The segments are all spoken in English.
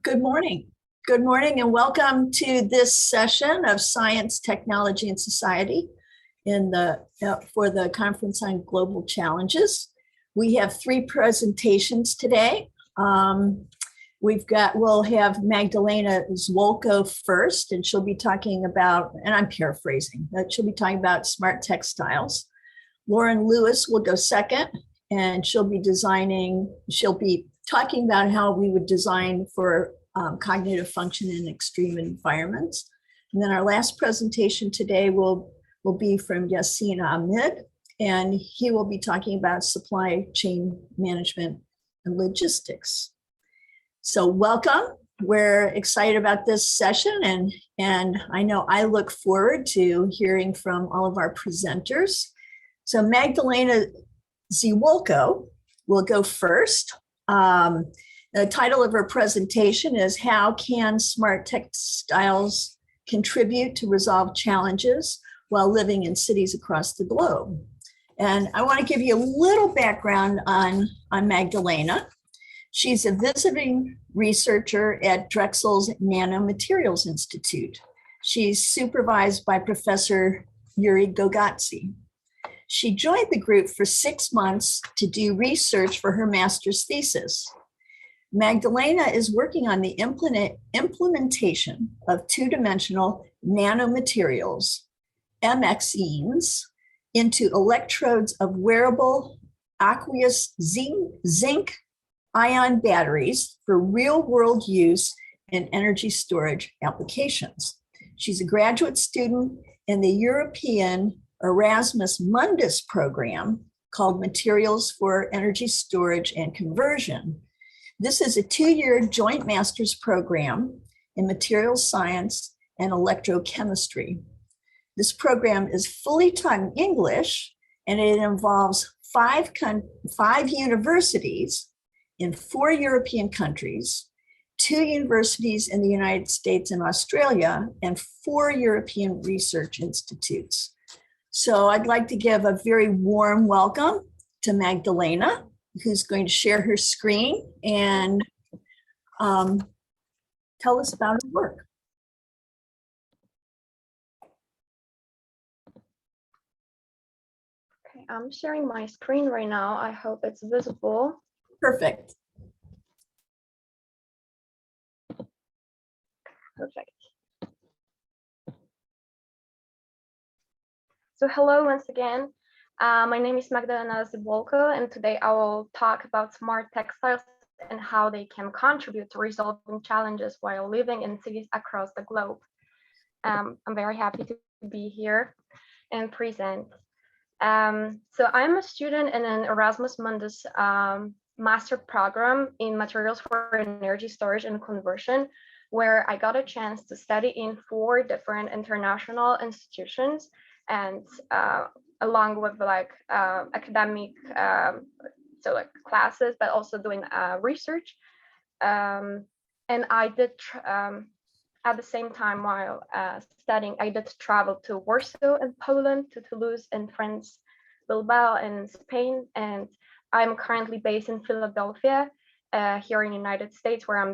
Good morning. Good morning and welcome to this session of Science, Technology, and Society for the Conference on Global Challenges. We have three presentations today. We'll have Magdelena Zwolko first, and she'll be talking about, and I'm paraphrasing, but she'll be talking about smart textiles. Lauren Lewis will go second, and she'll be talking about how we would design for cognitive function in extreme environments. And then our last presentation today will be from Yaseen Ahmid, and he will be talking about supply chain management and logistics. So welcome. We're excited about this session, and I know I look forward to hearing from all of our presenters. So Magdelena Zwolko will go first. The title of her presentation is How Can Smart Textiles Contribute to Resolve Challenges While Living in Cities Across the Globe? And I want to give you a little background on Magdelena. She's a visiting researcher at Drexel's Nanomaterials Institute. She's supervised by Professor Yuri Gogotsi. She joined the group for 6 months to do research for her master's thesis. Magdelena is working on the implementation of two-dimensional nanomaterials, MXEs, into electrodes of wearable aqueous zinc ion batteries for real-world use in energy storage applications. She's a graduate student in the European Erasmus Mundus program called Materials for Energy Storage and Conversion. This is a 2-year joint master's program in materials science and electrochemistry. This program is fully taught in English, and it involves five universities in 4 European countries, 2 universities in the United States and Australia, and 4 European research institutes. So I'd like to give a very warm welcome to Magdelena, who's going to share her screen and tell us about her work. Okay, I'm sharing my screen right now. I hope it's visible. Perfect. Perfect. So hello once again. My name is Magdelena Zwolko, and today I will talk about smart textiles and how they can contribute to resolving challenges while living in cities across the globe. I'm very happy to be here and present. So I'm a student in an Erasmus Mundus master program in materials for energy storage and conversion, where I got a chance to study in 4 different international institutions, and along with academic classes, but also doing research. And I did at the same time while studying, I did travel to Warsaw in Poland, to Toulouse in France, Bilbao in Spain, and I'm currently based in Philadelphia, here in the United States, where I'm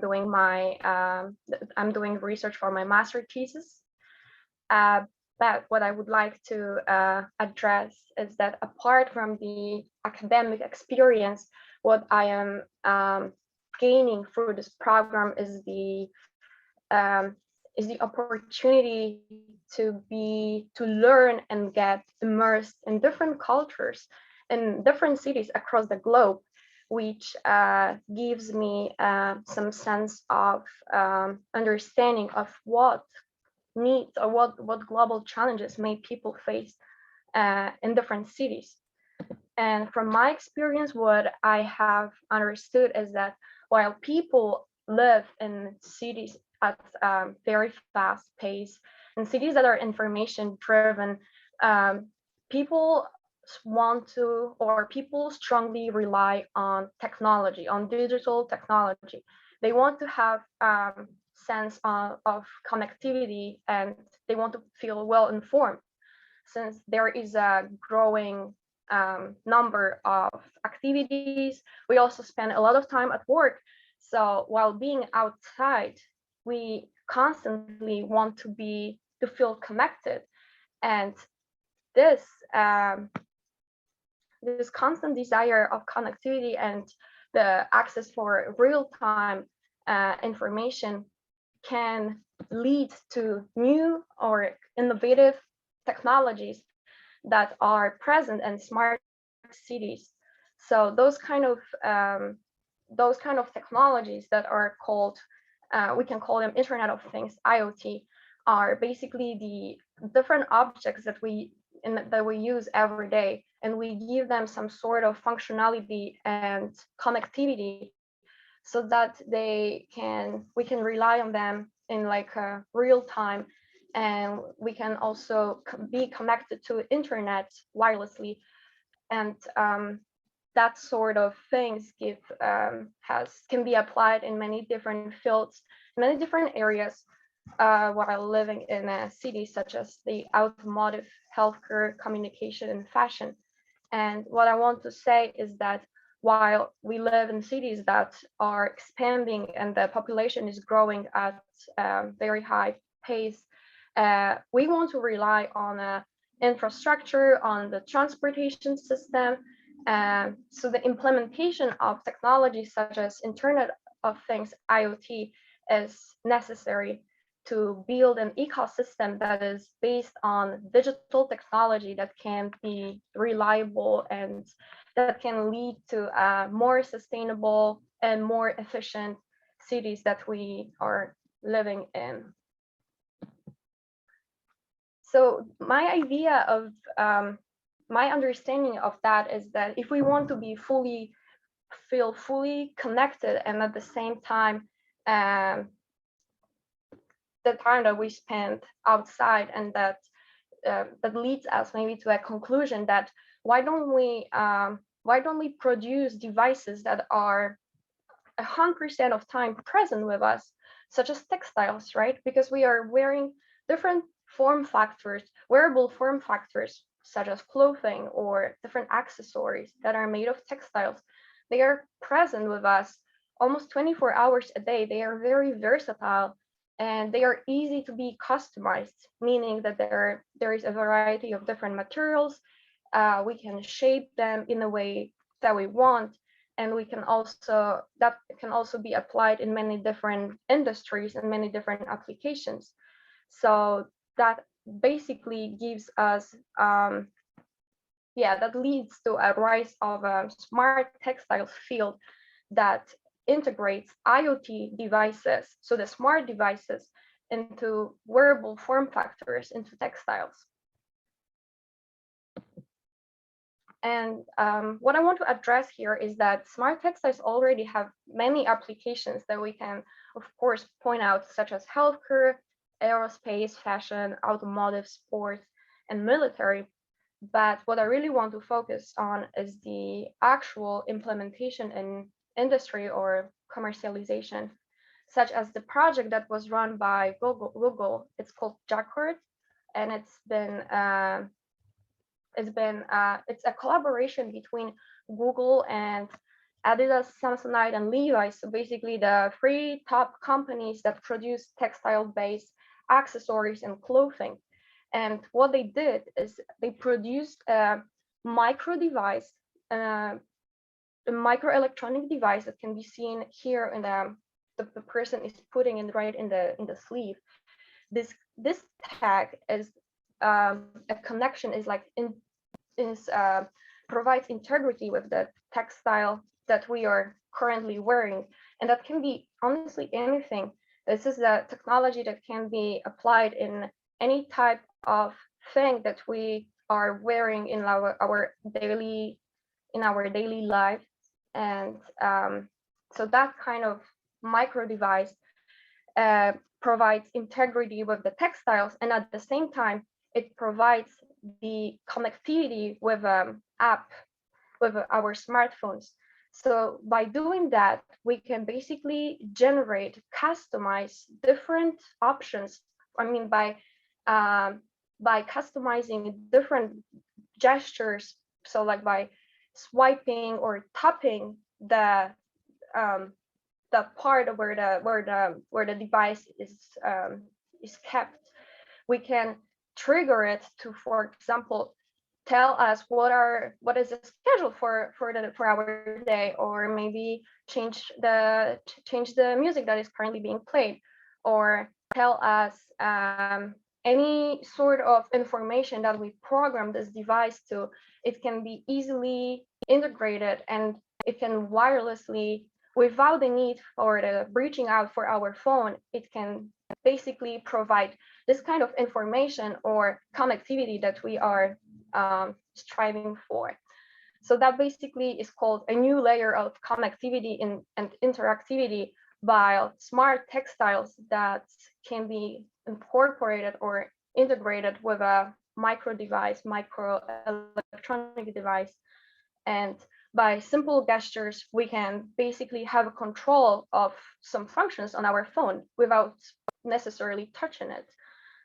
doing research for my master thesis. But what I would like to address is that apart from the academic experience, what I am gaining through this program is the opportunity to learn and get immersed in different cultures in different cities across the globe, which gives me some sense of understanding of what needs or what global challenges may people face in different cities. And from my experience, what I have understood is that while people live in cities at a very fast pace, in cities that are information driven, people strongly rely on technology, on digital technology. They want to have sense of connectivity, and they want to feel well informed, since there is a growing number of activities. We also spend a lot of time at work, So while being outside, we constantly want to feel connected, and this this constant desire of connectivity and the access for real-time information can lead to new or innovative technologies that are present in smart cities. So those kind of technologies that are called, we can call them Internet of Things, IoT, are basically the different objects that we use every day, and we give them some sort of functionality and connectivity so that we can rely on them in like real time, and we can also be connected to internet wirelessly, and that sort of things can be applied in many different fields, many different areas, while living in a city such as the automotive, healthcare, communication, and fashion. And what I want to say is that while we live in cities that are expanding and the population is growing at a very high pace, we want to rely on infrastructure, on the transportation system. So the implementation of technologies such as Internet of Things, IoT, is necessary to build an ecosystem that is based on digital technology that can be reliable and that can lead to more sustainable and more efficient cities that we are living in. So my idea of my understanding of that is that if we want to feel fully connected, and at the same time the time that we spend outside, and that leads us maybe to a conclusion that why don't we produce devices that are 100% of time present with us, such as textiles, right? Because we are wearing different form factors, wearable form factors, such as clothing or different accessories that are made of textiles. They are present with us almost 24 hours a day. They are very versatile, and they are easy to be customized, meaning that there is a variety of different materials. We can shape them in a way that we want, and that can also be applied in many different industries and many different applications. So that basically gives us that leads to a rise of a smart textiles field that integrates IoT devices, so the smart devices, into wearable form factors, into textiles. And what I want to address here is that smart textiles already have many applications that we can, of course, point out, such as healthcare, aerospace, fashion, automotive, sports, and military. But what I really want to focus on is the actual implementation in industry or commercialization, such as the project that was run by Google. It's called Jacquard, and it's a collaboration between Google and Adidas, Samsonite, and Levi's. So basically the three top companies that produce textile-based accessories and clothing. And what they did is they produced a micro device, a microelectronic device that can be seen here in the person is putting it right in the sleeve. This tag is a connection, is like provides integrity with the textile that we are currently wearing, and that can be honestly anything. This is a technology that can be applied in any type of thing that we are wearing in our daily life. And so that kind of micro device provides integrity with the textiles, and at the same time it provides the connectivity with app with our smartphones. So by doing that, we can basically generate, customize different options. I mean, by customizing different gestures, so like by swiping or tapping the the part where the device is kept, we can trigger it to, for example, tell us what is the schedule for our day, or maybe change the music that is currently being played, or tell us any sort of information that we program this device to. It can be easily integrated, and it can wirelessly, without the need for the reaching out for our phone, it can basically provide this kind of information or connectivity that we are striving for. So that basically is called a new layer of connectivity and interactivity by smart textiles that can be incorporated or integrated with a micro electronic device. And by simple gestures, we can basically have a control of some functions on our phone without necessarily touching it.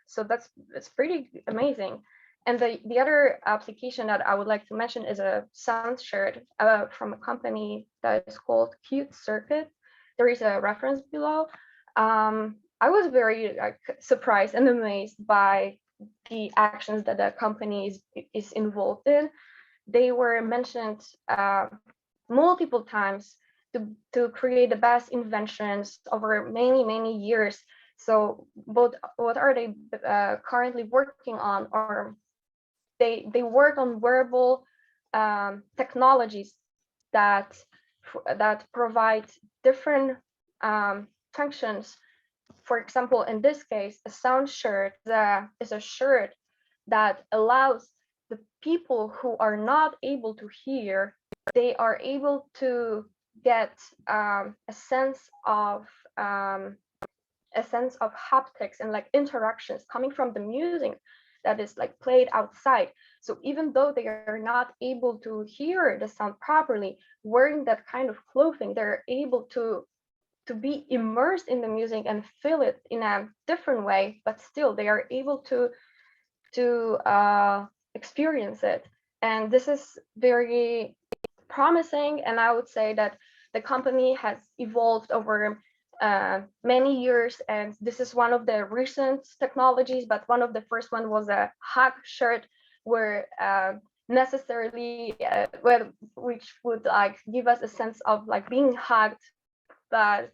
So that's pretty amazing. And the other application that I would like to mention is a sound shirt from a company that is called Cute Circuit. There is a reference below. I was very surprised and amazed by the actions that the company is involved in. They were mentioned multiple times to create the best inventions over many years. So what are they currently working on? Or they work on wearable technologies that provide different functions. For example, in this case, a sound shirt is a shirt that allows the people who are not able to hear, they are able to get a sense of haptics and like interactions coming from the music that is like played outside. So even though they are not able to hear the sound properly, wearing that kind of clothing, they're able to be immersed in the music and feel it in a different way, but still they are able to experience it. And this is very promising, and I would say that the company has evolved over many years, and this is one of the recent technologies, but one of the first one was a hug shirt, where necessarily which would like give us a sense of like being hugged, but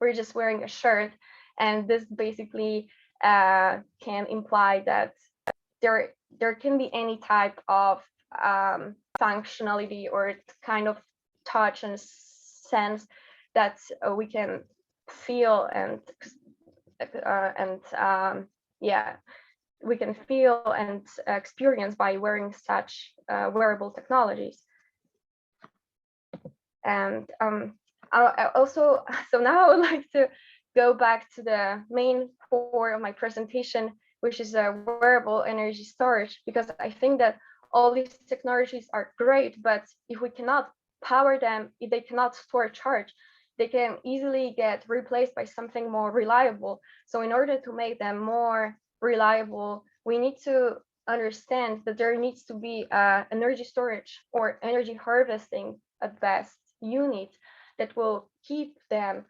we're just wearing a shirt. And this basically can imply that there can be any type of functionality or kind of touch and sense that we can feel and we can feel and experience by wearing such wearable technologies. And I also, so now I would like to go back to the main core of my presentation, which is a wearable energy storage, because I think that all these technologies are great, but if we cannot power them, if they cannot store charge, they can easily get replaced by something more reliable. So in order to make them more reliable, we need to understand that there needs to be energy storage or energy harvesting at best unit that will keep them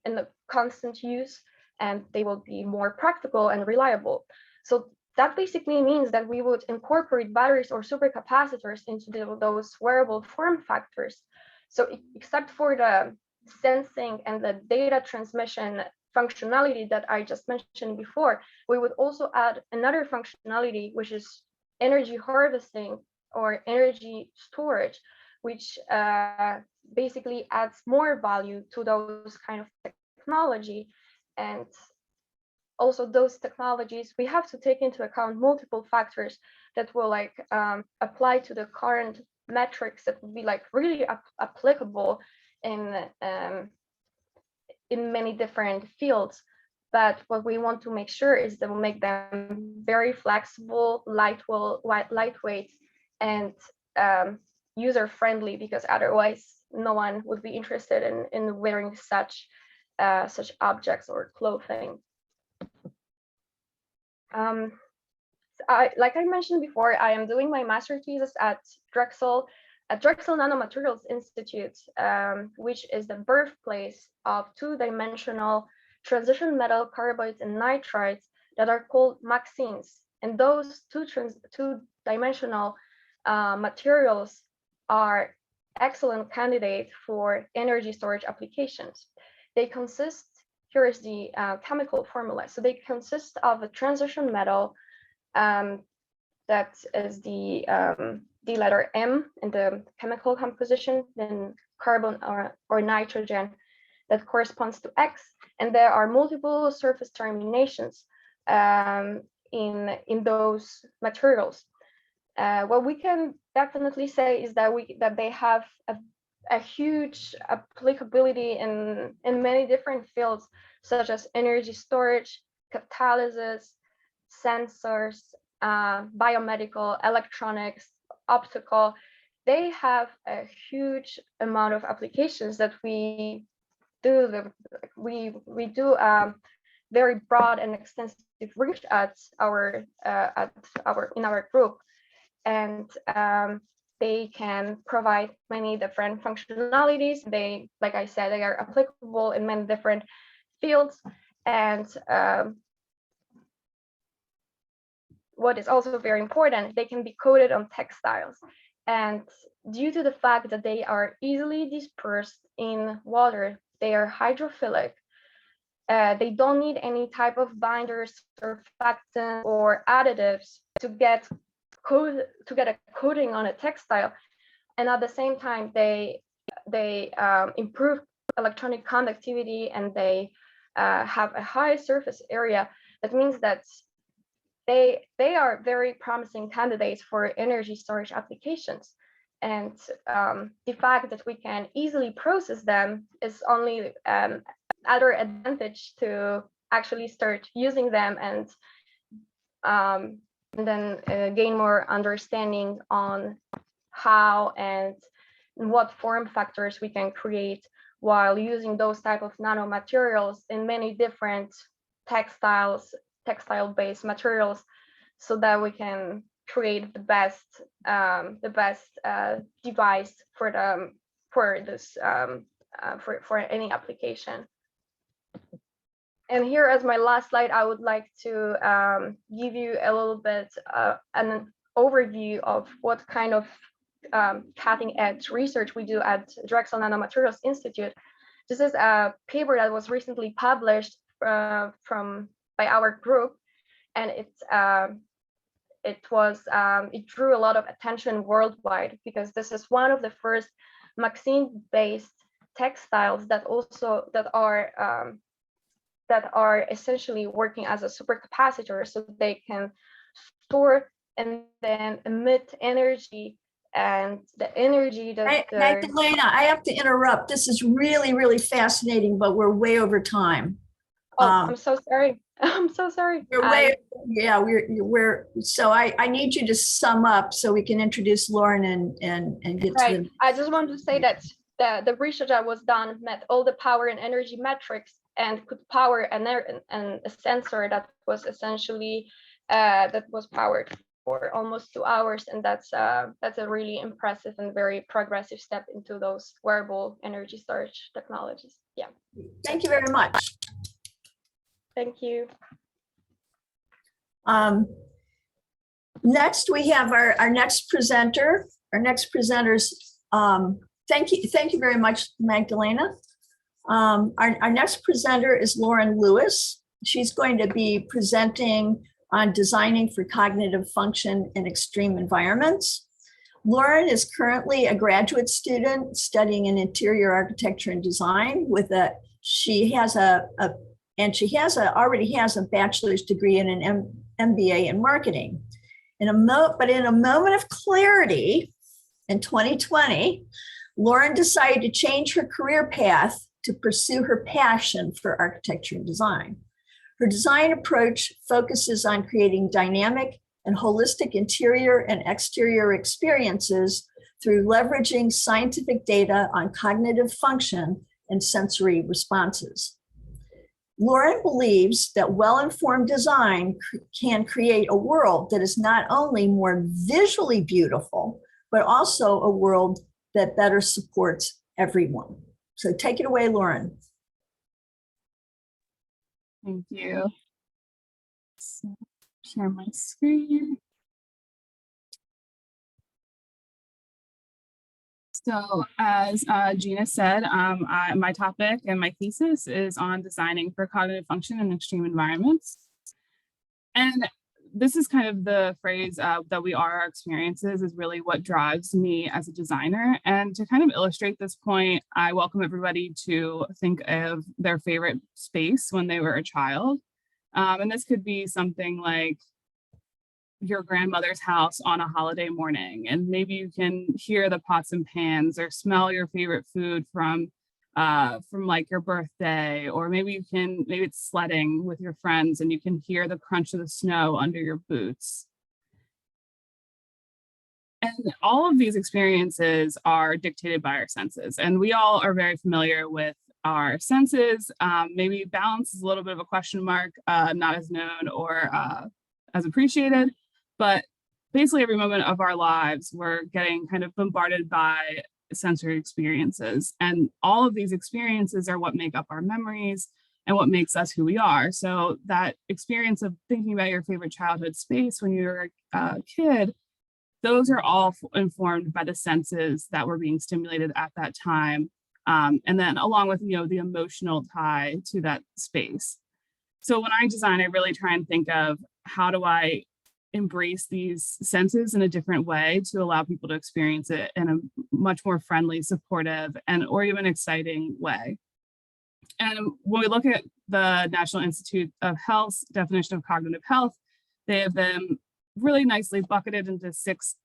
in the constant use, and they will be more practical and reliable. So that basically means that we would incorporate batteries or supercapacitors into those wearable form factors. So except for the sensing and the data transmission functionality that I just mentioned before, we would also add another functionality, which is energy harvesting or energy storage, which basically adds more value to those kind of technology. And also those technologies, we have to take into account multiple factors that will like apply to the current metrics that would be like really applicable in many different fields. But what we want to make sure is that we'll make them very flexible, lightweight, and user friendly, because otherwise no one would be interested in wearing such objects or clothing. Like I mentioned before, I am doing my master thesis at Drexel. At Drexel Nanomaterials Institute, which is the birthplace of two-dimensional transition metal carbides and nitrides that are called MAXenes. And those two-dimensional materials are excellent candidates for energy storage applications. They consist, here is the chemical formula. So they consist of a transition metal that is the letter M in the chemical composition, then carbon or nitrogen that corresponds to X. And there are multiple surface terminations in those materials. What we can definitely say is that they have a huge applicability in many different fields, such as energy storage, catalysis, sensors, biomedical, electronics, optical. They have a huge amount of applications that we do. We do very broad and extensive research in our group, and they can provide many different functionalities. They, like I said, they are applicable in many different fields. And what is also very important, they can be coated on textiles. And due to the fact that they are easily dispersed in water, they are hydrophilic. They don't need any type of binders, surfactants, or additives to get a coating on a textile. And at the same time, they improve electronic conductivity, and they have a high surface area. That means that they are very promising candidates for energy storage applications. And the fact that we can easily process them is only other advantage to actually start using them and then gain more understanding on how and what form factors we can create while using those type of nanomaterials in many different textile-based materials, so that we can create the best device for any application. And here, as my last slide, I would like to give you a little bit an overview of what kind of cutting-edge research we do at Drexel Nanomaterials Institute. This is a paper that was recently published by our group, and it drew a lot of attention worldwide, because this is one of the first MAXene-based textiles that are essentially working as a supercapacitor, so they can store and then emit energy, and the energy that Magdelena, I have to interrupt. This is really, really fascinating, but we're way over time. Oh, I'm so sorry. I'm so sorry. We're so I need you to sum up so we can introduce Lauren and get to the. I just want to say that the research that was done met all the power and energy metrics and could power a sensor that was essentially that was powered for almost 2 hours, and that's a really impressive and very progressive step into those wearable energy storage technologies. Yeah. Thank you very much. Thank you. Next, we have our next presenter. Our next presenters. Thank you very much, Magdelena. Our next presenter is Lauren Lewis. She's going to be presenting on designing for cognitive function in extreme environments. Lauren is currently a graduate student studying in interior architecture and design she already has a bachelor's degree and an MBA in marketing. But in a moment of clarity in 2020, Lauren decided to change her career path to pursue her passion for architecture and design. Her design approach focuses on creating dynamic and holistic interior and exterior experiences through leveraging scientific data on cognitive function and sensory responses. Lauren believes that well-informed design can create a world that is not only more visually beautiful, but also a world that better supports everyone. So take it away, Lauren. Thank you. So, share my screen. So as Gina said, my topic and my thesis is on designing for cognitive function in extreme environments. And this is kind of the phrase that we are our experiences is really what drives me as a designer. And to kind of illustrate this point, I welcome everybody to think of their favorite space when they were a child. And this could be something like your grandmother's house on a holiday morning, and maybe you can hear the pots and pans or smell your favorite food from like your birthday, or maybe it's sledding with your friends and you can hear the crunch of the snow under your boots. And all of these experiences are dictated by our senses, and we all are very familiar with our senses. Maybe balance is a little bit of a question mark, not as known or as appreciated. But basically every moment of our lives, we're getting kind of bombarded by sensory experiences. And all of these experiences are what make up our memories and what makes us who we are. So that experience of thinking about your favorite childhood space when you were a kid, those are all informed by the senses that were being stimulated at that time. And then along with, the emotional tie to that space. So when I design, I really try and think of how do I embrace these senses in a different way to allow people to experience it in a much more friendly, supportive, and or even exciting way. And when we look at the National Institute of Health's definition of cognitive health, they have them really nicely bucketed into 6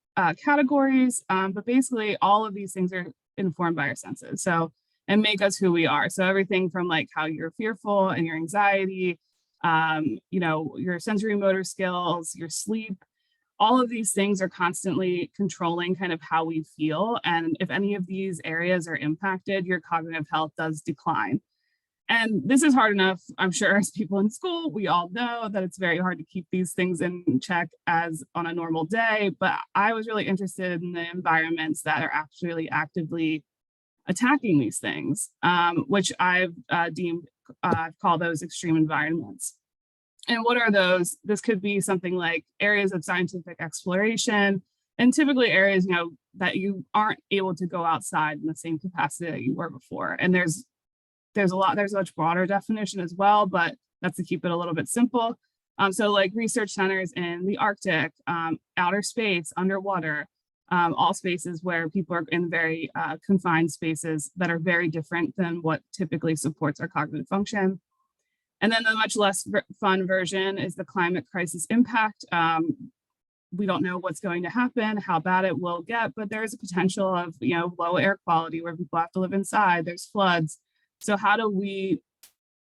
categories. But basically all of these things are informed by our senses. So, and make us who we are. So everything from like how you're fearful and your anxiety, your sensory motor skills, your sleep, all of these things are constantly controlling kind of how we feel. And if any of these areas are impacted, your cognitive health does decline. And this is hard enough, I'm sure, as people in school, we all know that it's very hard to keep these things in check as on a normal day. But I was really interested in the environments that are actually actively attacking these things, which I've call those extreme environments. And what are those? This could be something like areas of scientific exploration, and typically areas, that you aren't able to go outside in the same capacity that you were before. And there's a much broader definition as well, but that's to keep it a little bit simple. So like research centers in the Arctic, outer space, underwater, all spaces where people are in very confined spaces that are very different than what typically supports our cognitive function. And then the much less fun version is the climate crisis impact. We don't know what's going to happen, how bad it will get, but there is a potential of low air quality where people have to live inside, there's floods. So how do we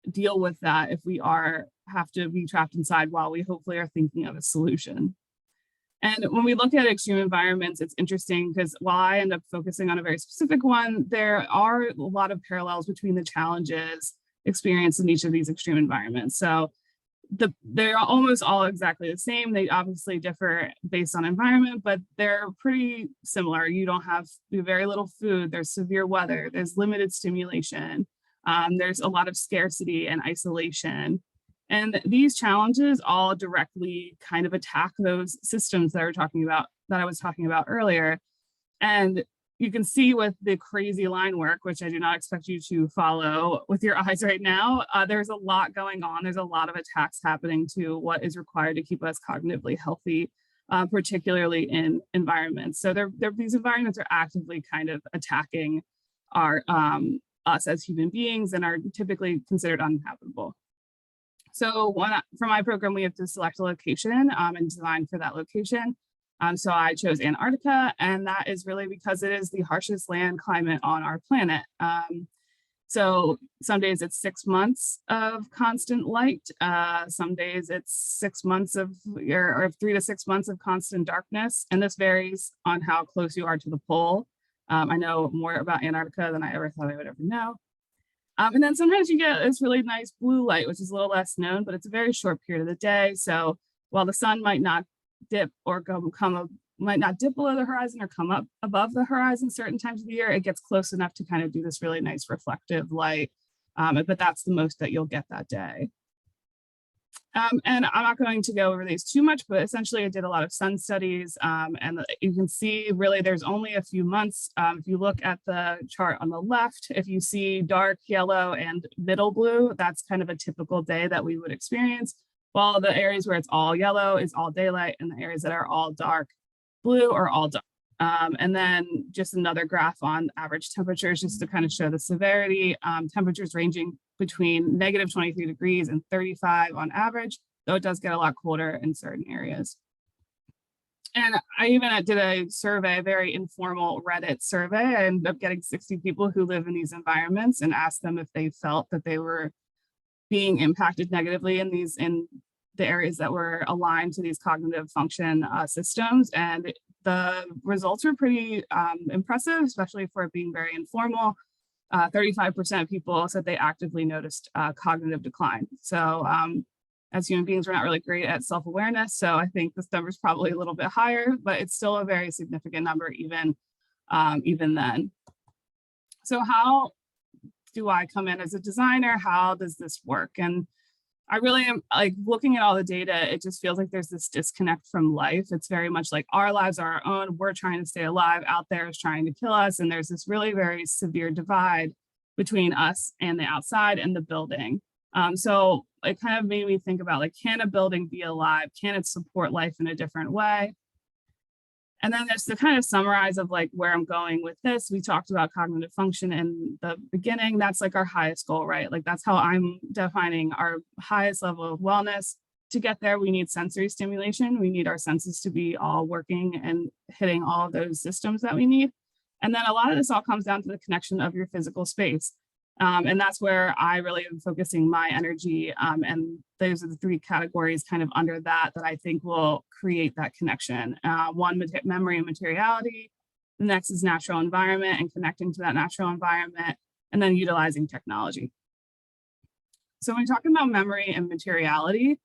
deal with that if we have to be trapped inside while we hopefully are thinking of a solution? And when we look at extreme environments, it's interesting because while I end up focusing on a very specific one, there are a lot of parallels between the challenges experienced in each of these extreme environments. So they're almost all exactly the same. They obviously differ based on environment, but they're pretty similar. You have very little food, there's severe weather, there's limited stimulation, there's a lot of scarcity and isolation. And these challenges all directly kind of attack those systems that I was talking about earlier. And you can see with the crazy line work, which I do not expect you to follow with your eyes right now, there's a lot going on. There's a lot of attacks happening to what is required to keep us cognitively healthy, particularly in environments. So these environments are actively kind of attacking us as human beings and are typically considered uninhabitable. So for my program, we have to select a location and design for that location. So I chose Antarctica, and that is really because it is the harshest land climate on our planet. So some days it's 6 months of constant light. Some days it's 6 months or 3 to 6 months of constant darkness. And this varies on how close you are to the pole. I know more about Antarctica than I ever thought I would ever know. And then sometimes you get this really nice blue light, which is a little less known, but it's a very short period of the day. So while the sun might not dip or come might not dip below the horizon or come up above the horizon certain times of the year, it gets close enough to kind of do this really nice reflective light. But that's the most that you'll get that day. And I'm not going to go over these too much, but essentially I did a lot of sun studies, and you can see really there's only a few months. If you look at the chart on the left, if you see dark yellow and middle blue, that's kind of a typical day that we would experience. While the areas where it's all yellow is all daylight, and the areas that are all dark blue are all dark. And then just another graph on average temperatures just to kind of show the severity. Temperatures ranging between -23 degrees and 35 on average, though it does get a lot colder in certain areas. And I even did a survey, a very informal Reddit survey. I ended up getting 60 people who live in these environments and asked them if they felt that they were being impacted negatively in the areas that were aligned to these cognitive function systems. And the results were pretty impressive, especially for it being very informal. 35% of people said they actively noticed cognitive decline. So as human beings, we're not really great at self-awareness. So I think this number is probably a little bit higher, but it's still a very significant number even then. So how do I come in as a designer? How does this work? And I really am like looking at all the data, it just feels like there's this disconnect from life. It's very much like our lives are our own. We're trying to stay alive, out there is trying to kill us. And there's this really very severe divide between us and the outside and the building. So it kind of made me think about like, can a building be alive? Can it support life in a different way? And then there's to kind of summarize of like where I'm going with this. We talked about cognitive function in the beginning. That's like our highest goal, right? Like that's how I'm defining our highest level of wellness. To get there, we need sensory stimulation. We need our senses to be all working and hitting all of those systems that we need. And then a lot of this all comes down to the connection of your physical space. And that's where I really am focusing my energy. And those are the three categories kind of under that I think will create that connection. One, memory and materiality. The next is natural environment and connecting to that natural environment, and then utilizing technology. So when we're talking about memory and materiality,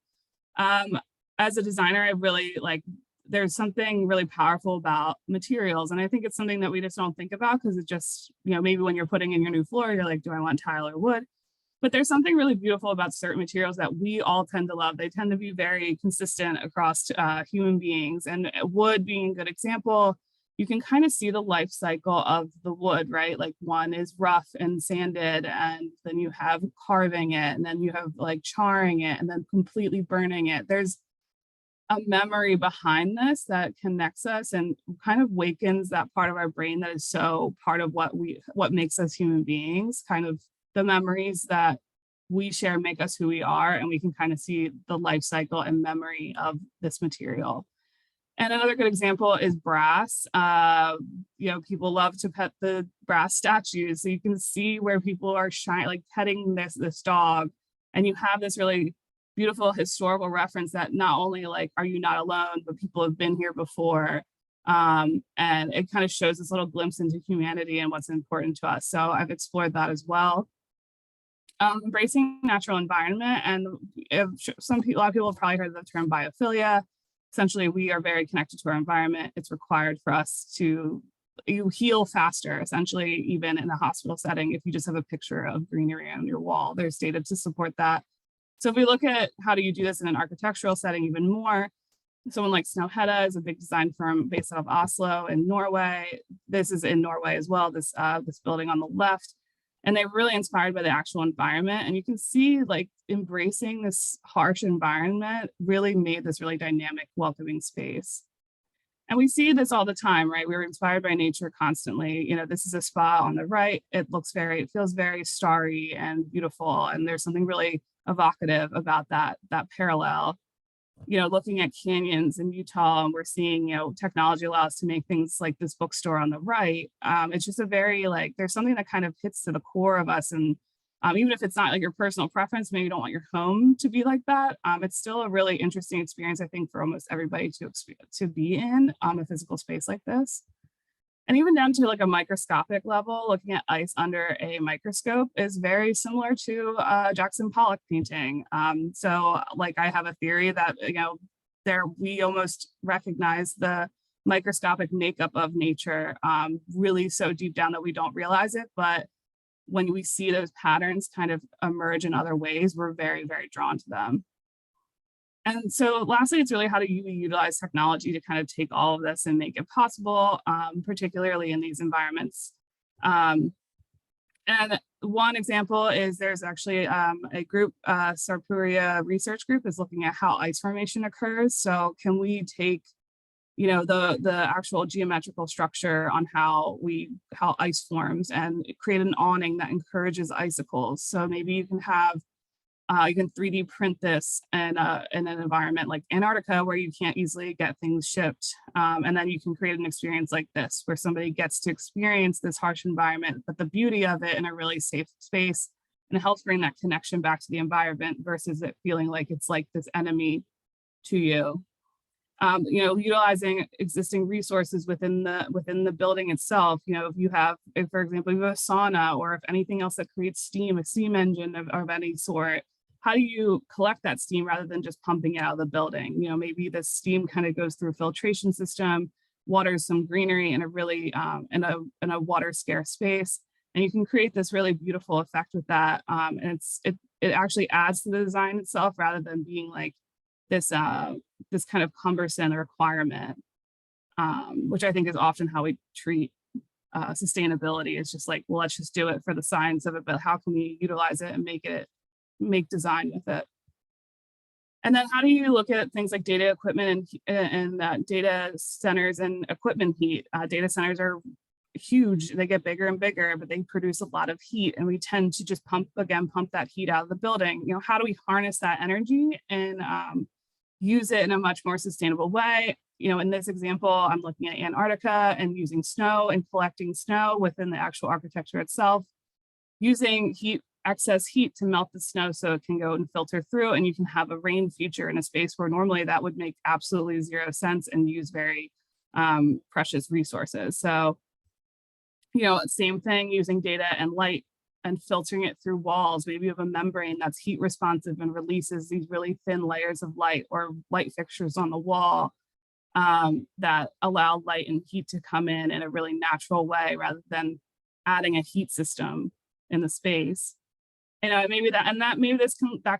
as a designer, I really like, there's something really powerful about materials. And I think it's something that we just don't think about because it just, maybe when you're putting in your new floor, you're like, do I want tile or wood? But there's something really beautiful about certain materials that we all tend to love. They tend to be very consistent across human beings. And wood being a good example, you can kind of see the life cycle of the wood, right? Like one is rough and sanded, and then you have carving it, and then you have like charring it, and then completely burning it. There's a memory behind this that connects us and kind of wakens that part of our brain that is so part of what makes us human beings. Kind of the memories that we share make us who we are, and we can kind of see the life cycle and memory of this material. And another good example is brass. People love to pet the brass statues, so you can see where people are like petting this dog, and you have this really beautiful historical reference that not only like, are you not alone, but people have been here before. And it kind of shows this little glimpse into humanity and what's important to us. So I've explored that as well. Embracing natural environment. And a lot of people have probably heard the term biophilia. Essentially, we are very connected to our environment. It's required for us to heal faster, essentially, even in a hospital setting. If you just have a picture of greenery on your wall, there's data to support that. So if we look at how do you do this in an architectural setting even more, someone like Snøhetta is a big design firm based out of Oslo in Norway. This is in Norway as well, this building on the left. And they're really inspired by the actual environment. And you can see like embracing this harsh environment really made this really dynamic, welcoming space. And we see this all the time, right? We're inspired by nature constantly. This is a spa on the right. It feels very starry and beautiful. And there's something really evocative about that parallel. Looking at canyons in Utah, and we're seeing, technology allows to make things like this bookstore on the right. It's just a very there's something that kind of hits to the core of us. And even if it's not like your personal preference, maybe you don't want your home to be like that. It's still a really interesting experience, I think, for almost everybody to be in a physical space like this. And even down to like a microscopic level, looking at ice under a microscope is very similar to Jackson Pollock painting. So like I have a theory that, we almost recognize the microscopic makeup of nature, really so deep down that we don't realize it. But when we see those patterns kind of emerge in other ways, we're very, very drawn to them. And so lastly, it's really how do you utilize technology to kind of take all of this and make it possible, particularly in these environments. And one example is there's actually a group, Sarpuria research group is looking at how ice formation occurs. So can we take, you know, the actual geometrical structure on how ice forms and create an awning that encourages icicles. So maybe you can have, you can 3D print this in an environment like Antarctica where you can't easily get things shipped. And then you can create an experience like this where somebody gets to experience this harsh environment, but the beauty of it in a really safe space, and it helps bring that connection back to the environment versus it feeling like it's like this enemy to you. You know, utilizing existing resources within the building itself. You know, if for example, you have a sauna or if anything else that creates steam, a steam engine of any sort, how do you collect that steam rather than just pumping it out of the building? You know, maybe the steam kind of goes through a filtration system, waters some greenery in a really in a water scarce space, and you can create this really beautiful effect with that. And it actually adds to the design itself rather than being like this kind of cumbersome requirement, which I think is often how we treat sustainability. It's just like, well, let's just do it for the science of it, but how can we utilize it and make design with it? And then how do you look at things like data equipment and data centers and equipment heat? Data centers are huge. They get bigger and bigger, but they produce a lot of heat, and we tend to just pump that heat out of the building. You know, how do we harness that energy and use it in a much more sustainable way? You know, in this example, I'm looking at Antarctica and using snow and collecting snow within the actual architecture itself, using excess heat to melt the snow so it can go and filter through, and you can have a rain feature in a space where normally that would make absolutely zero sense and use very precious resources. So, you know, same thing, using data and light and filtering it through walls. Maybe you have a membrane that's heat responsive and releases these really thin layers of light, or light fixtures on the wall that allow light and heat to come in a really natural way rather than adding a heat system in the space. You know, maybe that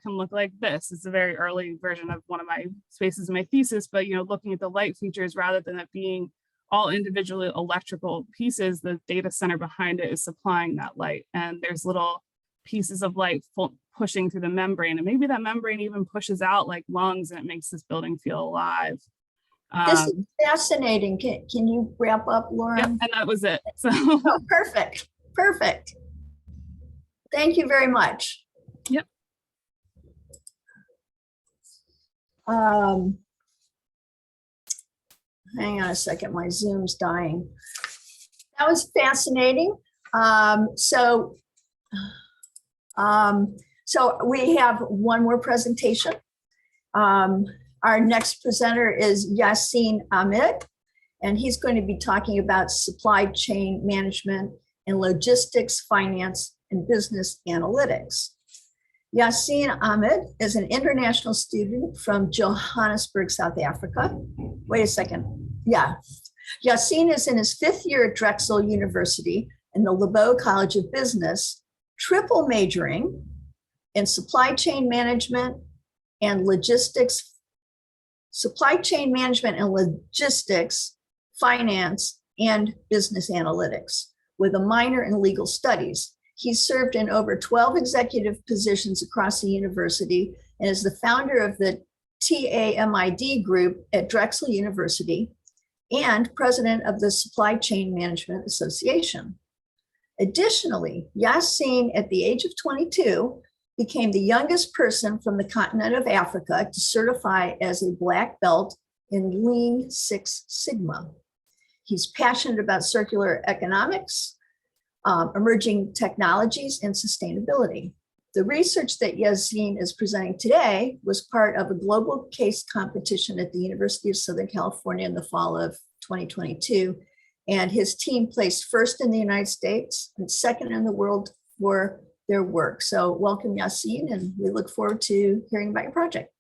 can look like this. It's a very early version of one of my spaces in my thesis, but, you know, looking at the light features rather than it being all individually electrical pieces, the data center behind it is supplying that light. And there's little pieces of light pushing through the membrane. And maybe that membrane even pushes out like lungs, and it makes this building feel alive. This is fascinating. Can you wrap up, Lauren? Yep, and that was it. So oh, perfect. Perfect. Thank you very much. Yep. Hang on a second, my Zoom's dying. That was fascinating. So we have one more presentation. Our next presenter is Yaseen Ahmid, and he's going to be talking about supply chain management and logistics, finance, and business analytics. Yaseen Ahmid is an international student from Johannesburg, South Africa. Wait a second. Yeah. Yaseen is in his 5th year at Drexel University in the Lebeau College of Business, triple majoring in supply chain management and logistics, finance, and business analytics, with a minor in legal studies. He's served in over 12 executive positions across the university and is the founder of the TAMID group at Drexel University and president of the Supply Chain Management Association. Additionally, Yaseen, at the age of 22, became the youngest person from the continent of Africa to certify as a black belt in Lean Six Sigma. He's passionate about circular economics, emerging technologies, and sustainability. The research that Yaseen is presenting today was part of a global case competition at the University of Southern California in the fall of 2022. And his team placed first in the United States and second in the world for their work. So welcome, Yaseen, and we look forward to hearing about your project.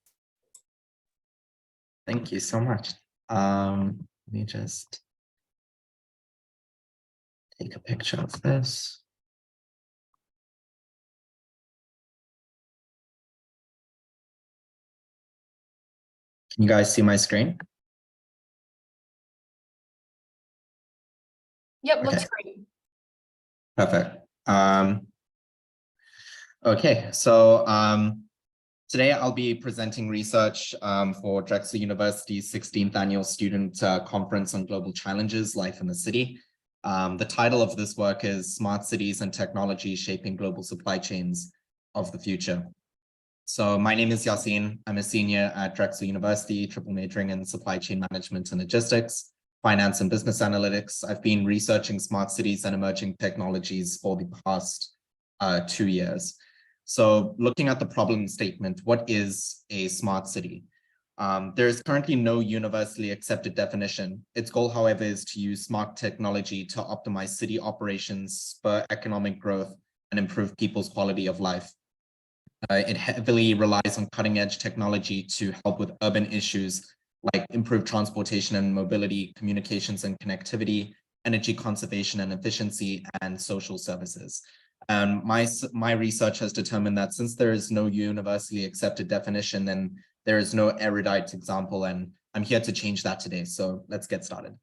Thank you so much. Let me just take a picture of this. Can you guys see my screen? Yep, looks Okay. great. Perfect. Okay, so today I'll be presenting research for Drexel University's 16th Annual Student Conference on Global Challenges, Life in the City. The title of this work is Smart Cities and Technology Shaping Global Supply Chains of the Future. So my name is Yaseen. I'm a senior at Drexel University, triple majoring in supply chain management and logistics, finance and business analytics. I've been researching smart cities and emerging technologies for the past 2 years. So looking at the problem statement, what is a smart city? There is currently no universally accepted definition. Its goal, however, is to use smart technology to optimize city operations, spur economic growth, and improve people's quality of life. It heavily relies on cutting-edge technology to help with urban issues like improved transportation and mobility, communications and connectivity, energy conservation and efficiency, and social services. And my research has determined that since there is no universally accepted definition, then there is no erudite example, and I'm here to change that today. So let's get started.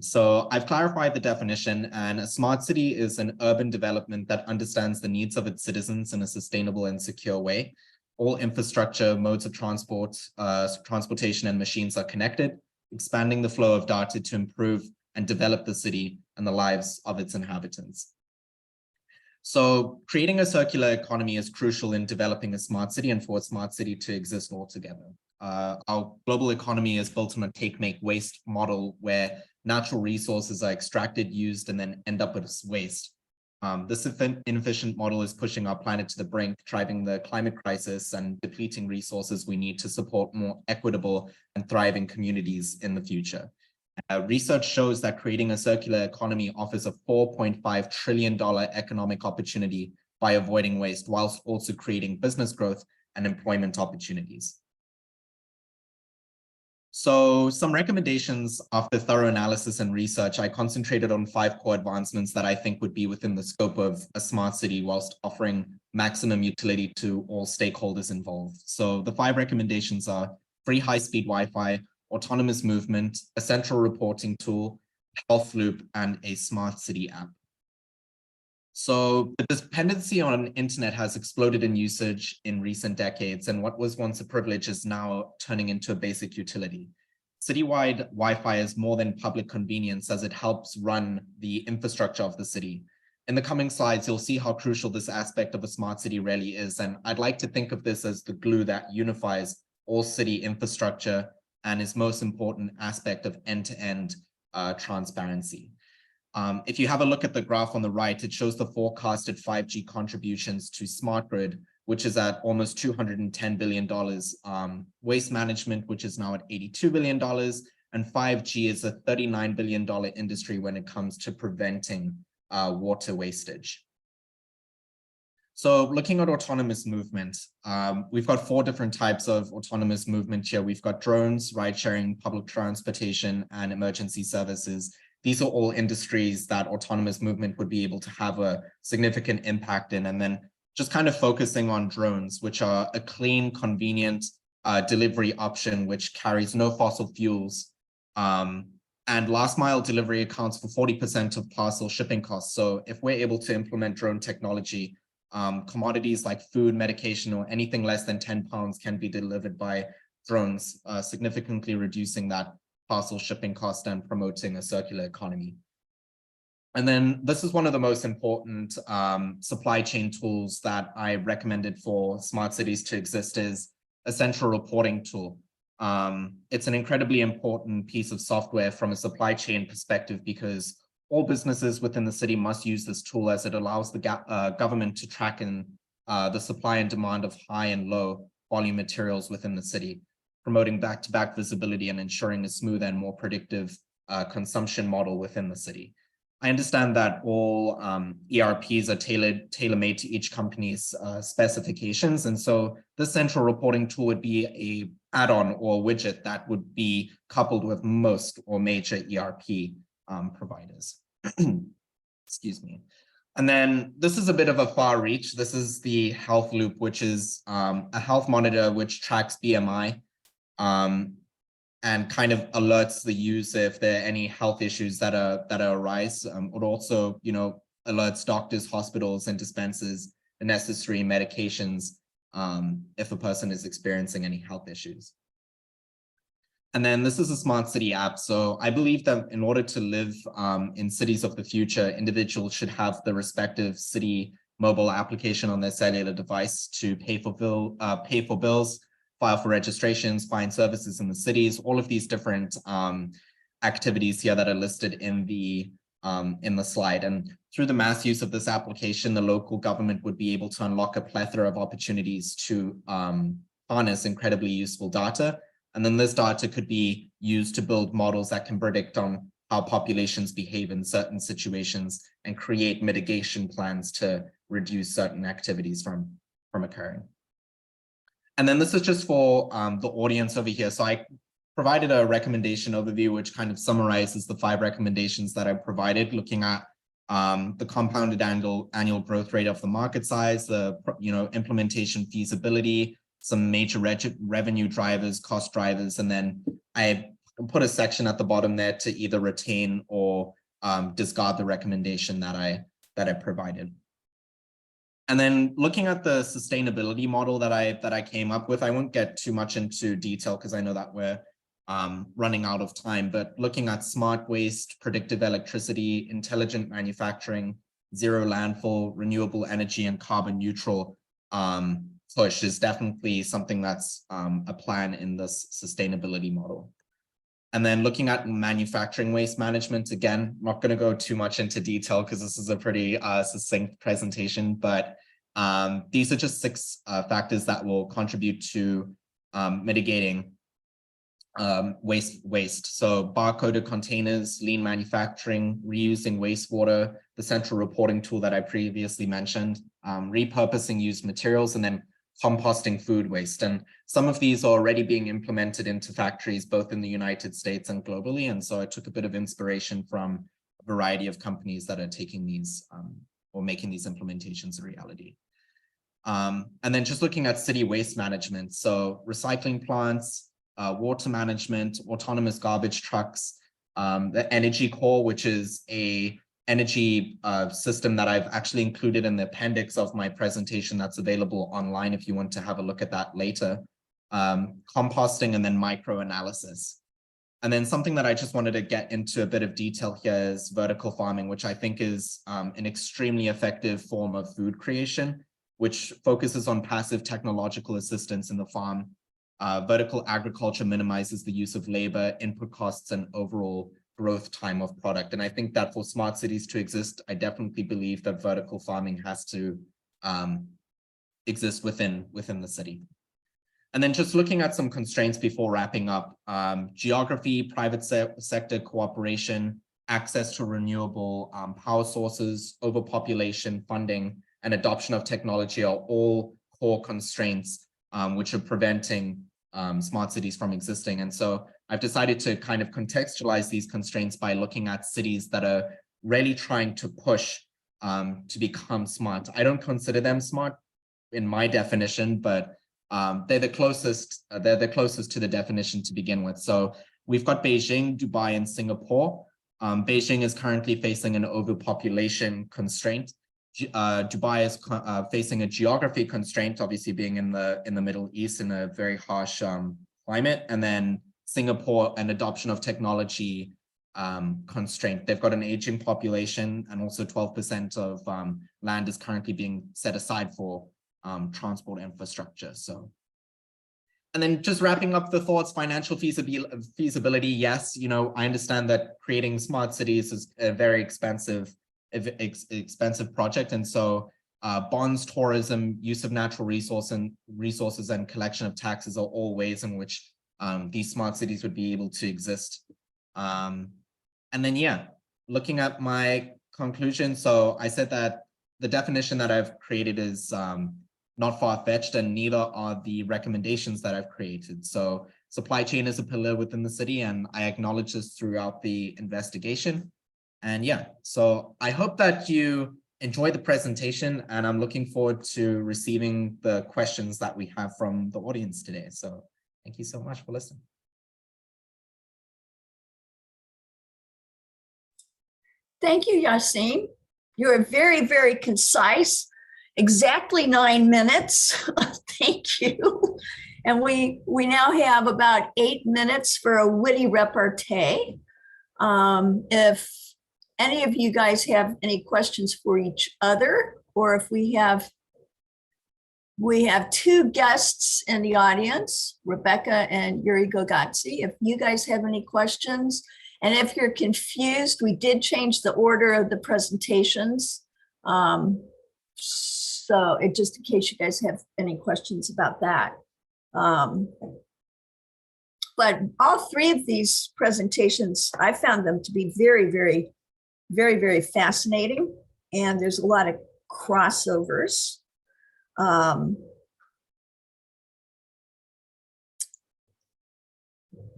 So I've clarified the definition, and a smart city is an urban development that understands the needs of its citizens in a sustainable and secure way. All infrastructure, modes of transport, transportation, and machines are connected, expanding the flow of data to improve and develop the city and the lives of its inhabitants. So creating a circular economy is crucial in developing a smart city and for a smart city to exist altogether. Our global economy is built on a take, make, waste model where natural resources are extracted, used, and then end up as waste. This inefficient model is pushing our planet to the brink, driving the climate crisis and depleting resources we need to support more equitable and thriving communities in the future. Research shows that creating a circular economy offers a $4.5 trillion economic opportunity by avoiding waste, whilst also creating business growth and employment opportunities. So some recommendations after thorough analysis and research, I concentrated on 5 core advancements that I think would be within the scope of a smart city whilst offering maximum utility to all stakeholders involved. So the 5 recommendations are free high-speed Wi-Fi, autonomous movement, a central reporting tool, health loop, and a smart city app. So the dependency on internet has exploded in usage in recent decades, and what was once a privilege is now turning into a basic utility. Citywide Wi-Fi is more than public convenience as it helps run the infrastructure of the city. In the coming slides, you'll see how crucial this aspect of a smart city really is, and I'd like to think of this as the glue that unifies all city infrastructure and is most important aspect of end-to-end transparency. If you have a look at the graph on the right, it shows the forecasted 5G contributions to smart grid, which is at almost $210 billion, waste management, which is now at $82 billion, and 5G is a $39 billion industry when it comes to preventing water wastage. So looking at autonomous movement, we've got 4 different types of autonomous movement here. We've got drones, ride sharing, public transportation, and emergency services. These are all industries that autonomous movement would be able to have a significant impact in. And then just kind of focusing on drones, which are a clean, convenient delivery option, which carries no fossil fuels. And last mile delivery accounts for 40% of parcel shipping costs. So if we're able to implement drone technology, commodities like food, medication, or anything less than 10 pounds can be delivered by drones, significantly reducing that parcel shipping cost and promoting a circular economy. And then this is one of the most important supply chain tools that I recommended for smart cities to exist is a central reporting tool. It's an incredibly important piece of software from a supply chain perspective because all businesses within the city must use this tool as it allows the government to track the supply and demand of high and low volume materials within the city, promoting back-to-back visibility and ensuring a smoother and more predictive consumption model within the city. I understand that all ERPs are tailor-made to each company's specifications. And so the central reporting tool would be a add-on or widget that would be coupled with most or major ERP providers. Excuse me. And then this is a bit of a far reach. This is the health loop, which is a health monitor which tracks BMI and kind of alerts the user if there are any health issues that arise. It also, alerts doctors, hospitals, and dispenses the necessary medications if a person is experiencing any health issues. And then this is a smart city app. So I believe that in order to live in cities of the future, individuals should have the respective city mobile application on their cellular device to pay for bills, file for registrations, find services in the cities, all of these different activities here that are listed in the slide. And through the mass use of this application, the local government would be able to unlock a plethora of opportunities to harness incredibly useful data. And then this data could be used to build models that can predict on how populations behave in certain situations and create mitigation plans to reduce certain activities from occurring. And then this is just for the audience over here. So I provided a recommendation overview, which kind of summarizes the 5 recommendations that I provided, looking at the compounded annual growth rate of the market size, the implementation feasibility, some major revenue drivers, cost drivers, and then I put a section at the bottom there to either retain or discard the recommendation that I provided. And then looking at the sustainability model that I came up with, I won't get too much into detail because I know that we're running out of time, but looking at smart waste, predictive electricity, intelligent manufacturing, zero landfill, renewable energy, and carbon neutral push is definitely something that's a plan in this sustainability model. And then looking at manufacturing waste management, again, I'm not going to go too much into detail because this is a pretty succinct presentation, but these are just 6 factors that will contribute to mitigating waste. So barcoded containers, lean manufacturing, reusing wastewater, the central reporting tool that I previously mentioned, repurposing used materials, and then composting food waste. And some of these are already being implemented into factories, both in the United States and globally. And so I took a bit of inspiration from a variety of companies that are taking these or making these implementations a reality. And then just looking at city waste management. So recycling plants, water management, autonomous garbage trucks, the energy core, which is a energy system that I've actually included in the appendix of my presentation that's available online if you want to have a look at that later, composting, and then microanalysis. And then something that I just wanted to get into a bit of detail here is vertical farming, which I think is an extremely effective form of food creation, which focuses on passive technological assistance in the farm. Vertical agriculture minimizes the use of labor, input costs, and overall growth time of product. And I think that for smart cities to exist, I definitely believe that vertical farming has to exist within the city. And then just looking at some constraints before wrapping up, geography, private sector cooperation, access to renewable power sources, overpopulation, funding, and adoption of technology are all core constraints which are preventing smart cities from existing. And so I've decided to kind of contextualize these constraints by looking at cities that are really trying to push to become smart. I don't consider them smart in my definition, but they're the closest to the definition to begin with. So we've got Beijing, Dubai, and Singapore. Beijing is currently facing an overpopulation constraint. Dubai is facing a geography constraint, obviously being in the Middle East in a very harsh climate, and then Singapore, an adoption of technology constraint. They've got an aging population, and also 12% of land is currently being set aside for transport infrastructure. So, and then just wrapping up the thoughts, financial feasibility. Yes, I understand that creating smart cities is a very expensive project, and so bonds, tourism, use of natural resources, and collection of taxes are all ways in which these smart cities would be able to exist. And then, yeah, looking at my conclusion, so I said that the definition that I've created is not far-fetched, and neither are the recommendations that I've created. So supply chain is a pillar within the city, and I acknowledge this throughout the investigation. And yeah, so I hope that you enjoy the presentation, and I'm looking forward to receiving the questions that we have from the audience today. So thank you so much for listening. Thank you, Yaseen. You're very, very concise, exactly 9 minutes. Thank you. And we now have about 8 minutes for a witty repartee. If any of you guys have any questions for each other, or if we have two guests in the audience, Rebecca and Yuri Gogatsi. If you guys have any questions, and if you're confused, we did change the order of the presentations. So it just in case you guys have any questions about that. But all three of these presentations, I found them to be very, very, very, very fascinating. And there's a lot of crossovers.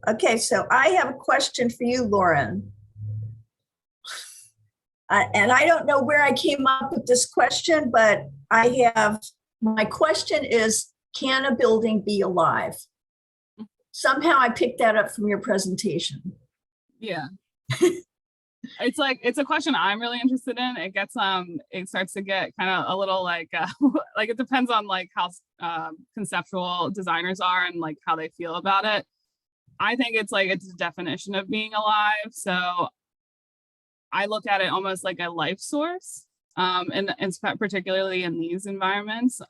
Okay, so I have a question for you, Lauren. And I don't know where I came up with this question, but my question is, can a building be alive? Somehow I picked that up from your presentation. Yeah. It's a question I'm really interested in. It gets it starts to get kind of a little like like it depends on like how conceptual designers are and like how they feel about it. I think it's a definition of being alive. So I look at it almost like a life source, and particularly in these environments,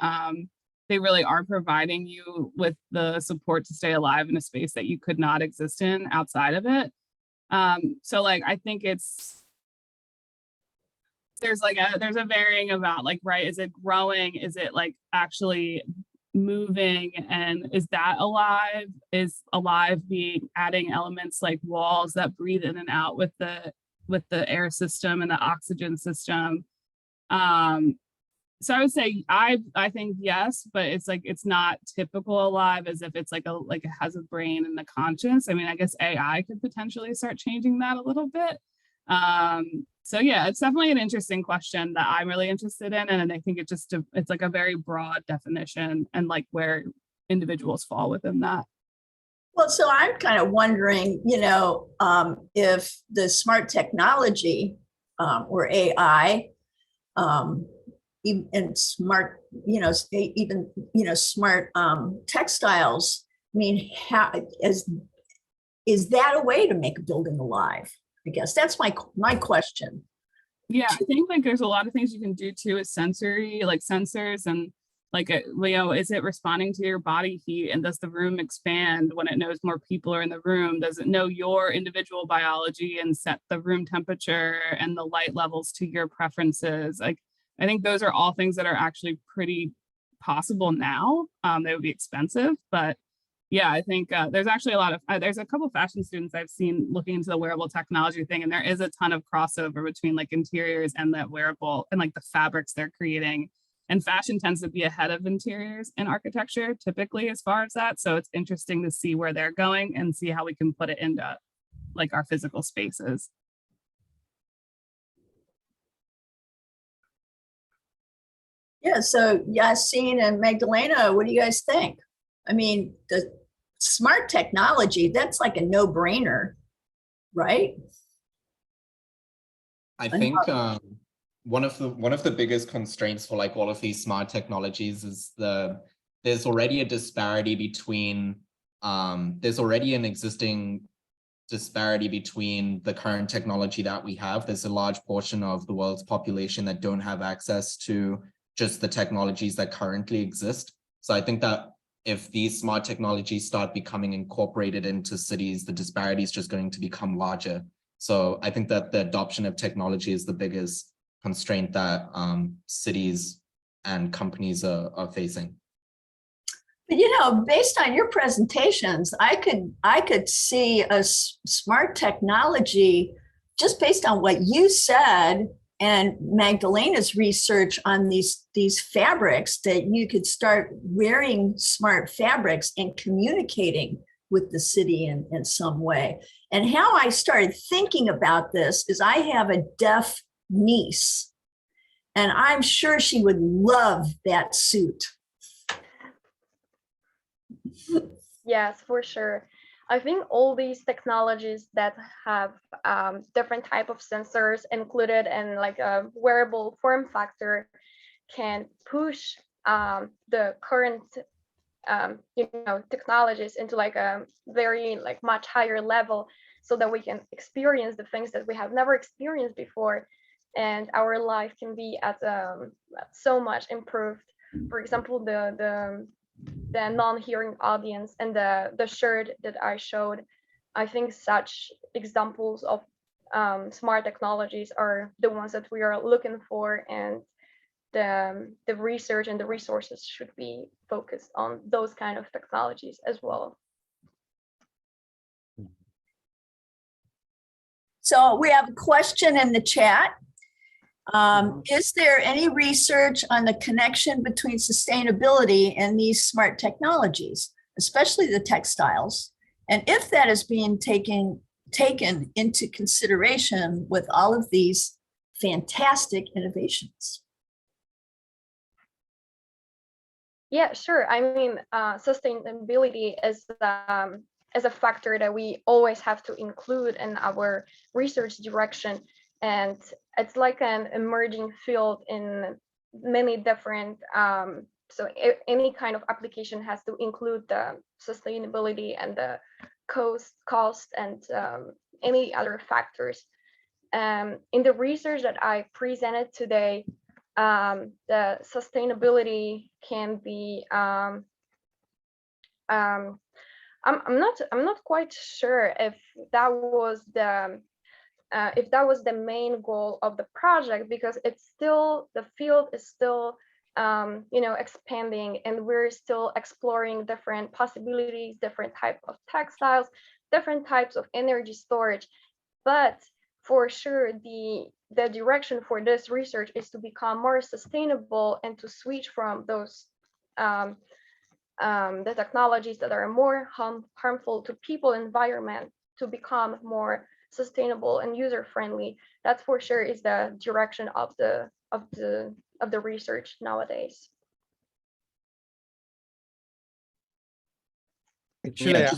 they really are providing you with the support to stay alive in a space that you could not exist in outside of it. So like I think there's a varying about like, right, is it growing, is it like actually moving, and is that alive? Is alive being adding elements like walls that breathe in and out with the air system and the oxygen system? So I would say I think yes, but it's not typical alive as if it's like it has a brain and a conscience. I mean, I guess AI could potentially start changing that a little bit. So yeah, it's definitely an interesting question that I'm really interested in, and I think it's like a very broad definition and like where individuals fall within that. Well, so I'm kind of wondering, if the smart technology or AI and smart, smart textiles, I mean, is that a way to make a building alive? I guess that's my question. Yeah, I think like there's a lot of things you can do too with sensory, like sensors, and like, is it responding to your body heat, and does the room expand when it knows more people are in the room? Does it know your individual biology and set the room temperature and the light levels to your preferences? Like, I think those are all things that are actually pretty possible now. They would be expensive, but yeah, I think there's actually there's a couple of fashion students I've seen looking into the wearable technology thing, and there is a ton of crossover between like interiors and that wearable and like the fabrics they're creating. And fashion tends to be ahead of interiors in architecture, typically, as far as that. So it's interesting to see where they're going and see how we can put it into like our physical spaces. Yeah, so Yaseen and Magdelena, what do you guys think? I mean, the smart technology, that's like a no-brainer, right? I think one of the biggest constraints for like all of these smart technologies is there's already a disparity between there's already an existing disparity between the current technology that we have. There's a large portion of the world's population that don't have access to just the technologies that currently exist. So I think that if these smart technologies start becoming incorporated into cities, the disparity is just going to become larger. So I think that the adoption of technology is the biggest constraint that cities and companies are facing. But based on your presentations, I could see a smart technology just based on what you said and Magdalena's research on these fabrics, that you could start wearing smart fabrics and communicating with the city in some way. And how I started thinking about this is I have a deaf niece, and I'm sure she would love that suit. Yes, for sure. I think all these technologies that have different type of sensors included and like a wearable form factor can push the current technologies into like a very like much higher level, so that we can experience the things that we have never experienced before, and our life can be at so much improved. For example, the non-hearing audience and the shirt that I showed, I think such examples of smart technologies are the ones that we are looking for, and the research and the resources should be focused on those kind of technologies as well. So we have a question in the chat. Is there any research on the connection between sustainability and these smart technologies, especially the textiles? And if that is being taken into consideration with all of these fantastic innovations? Yeah, sure. I mean, sustainability is a factor that we always have to include in our research direction. And it's like an emerging field in many different, any kind of application has to include the sustainability and the cost and any other factors. In the research that I presented today, the sustainability can be I'm not quite sure if that was the main goal of the project, because it's still, the field is still expanding, and we're still exploring different possibilities, different types of textiles, different types of energy storage. But for sure, the direction for this research is to become more sustainable and to switch from those the technologies that are more harmful to people, environment, to become more sustainable and user friendly. That for sure is the direction of the research nowadays. Actually, Yeah,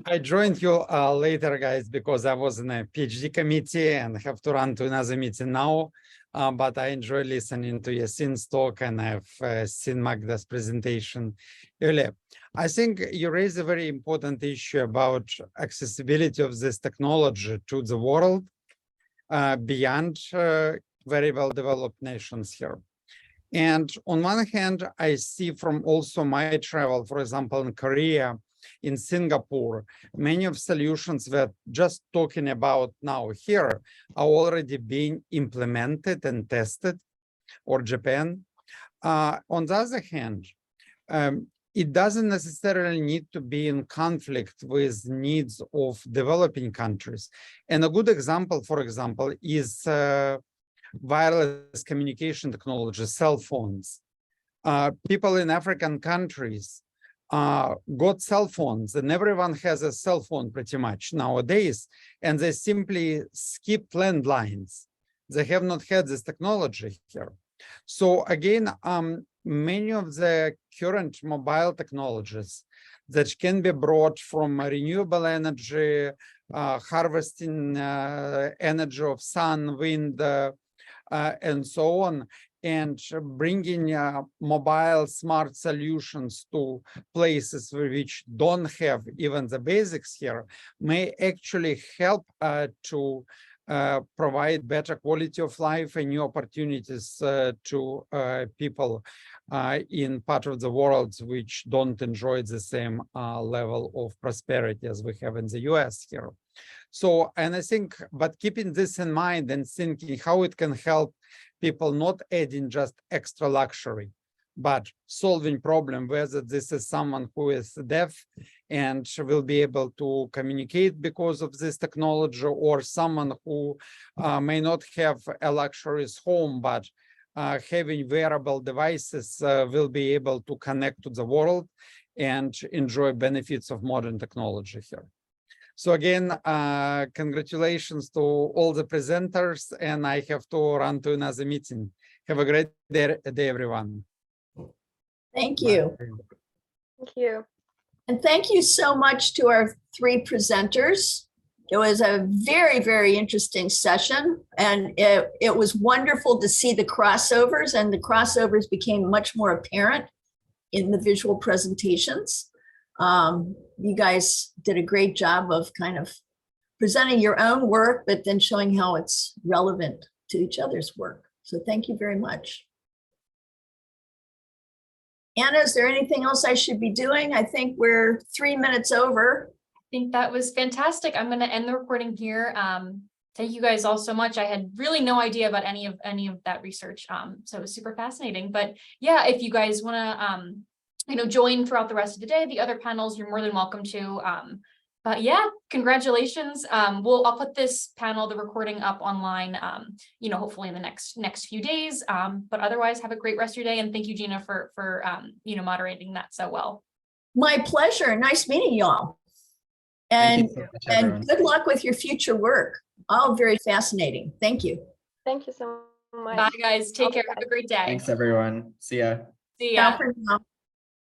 I joined you later, guys, because I was in a PhD committee and have to run to another meeting now. But I enjoy listening to Yaseen's talk, and I've seen Magda's presentation earlier. I think you raised a very important issue about accessibility of this technology to the world beyond very well-developed nations here. And on one hand, I see from also my travel, for example, in Korea, in Singapore, many of solutions that just talking about now here are already being implemented and tested, or Japan. On the other hand, it doesn't necessarily need to be in conflict with needs of developing countries. And a good example, for example, is wireless communication technology, cell phones. People in African countries got cell phones, and everyone has a cell phone pretty much nowadays, and they simply skip landlines. They have not had this technology here. So again, many of the current mobile technologies that can be brought from renewable energy, harvesting energy of sun, wind, and so on, and bringing mobile smart solutions to places which don't have even the basics here may actually help to provide better quality of life and new opportunities to people in part of the world which don't enjoy the same level of prosperity as we have in the US here. So, and I think, but keeping this in mind and thinking how it can help people, not adding just extra luxury, but solving problem, whether this is someone who is deaf and will be able to communicate because of this technology, or someone who may not have a luxurious home, but having wearable devices will be able to connect to the world and enjoy benefits of modern technology here. So again, congratulations to all the presenters, and I have to run to another meeting. Have a great day everyone. Thank you. Bye. Thank you. And thank you so much to our three presenters. It was a very, very interesting session, and it was wonderful to see the crossovers, and the crossovers became much more apparent in the visual presentations. You guys did a great job of kind of presenting your own work, but then showing how it's relevant to each other's work. So thank you very much. Anna, is there anything else I should be doing? I think we're 3 minutes over. I think that was fantastic. I'm going to end the recording here. Thank you guys all so much. I had really no idea about any of that research. So it was super fascinating. But yeah, if you guys want to join throughout the rest of the day, the other panels, you're more than welcome to. But yeah, congratulations. I'll put this panel, the recording, up online, hopefully in the next few days. But otherwise, have a great rest of your day. And thank you, Gina, for moderating that so well. My pleasure. Nice meeting y'all. And, so much, everyone. good luck with your future work. All very fascinating. Thank you. Thank you so much. Bye, guys. Take care. Have a great day. Thanks, everyone. See ya. See ya. Ciao for now.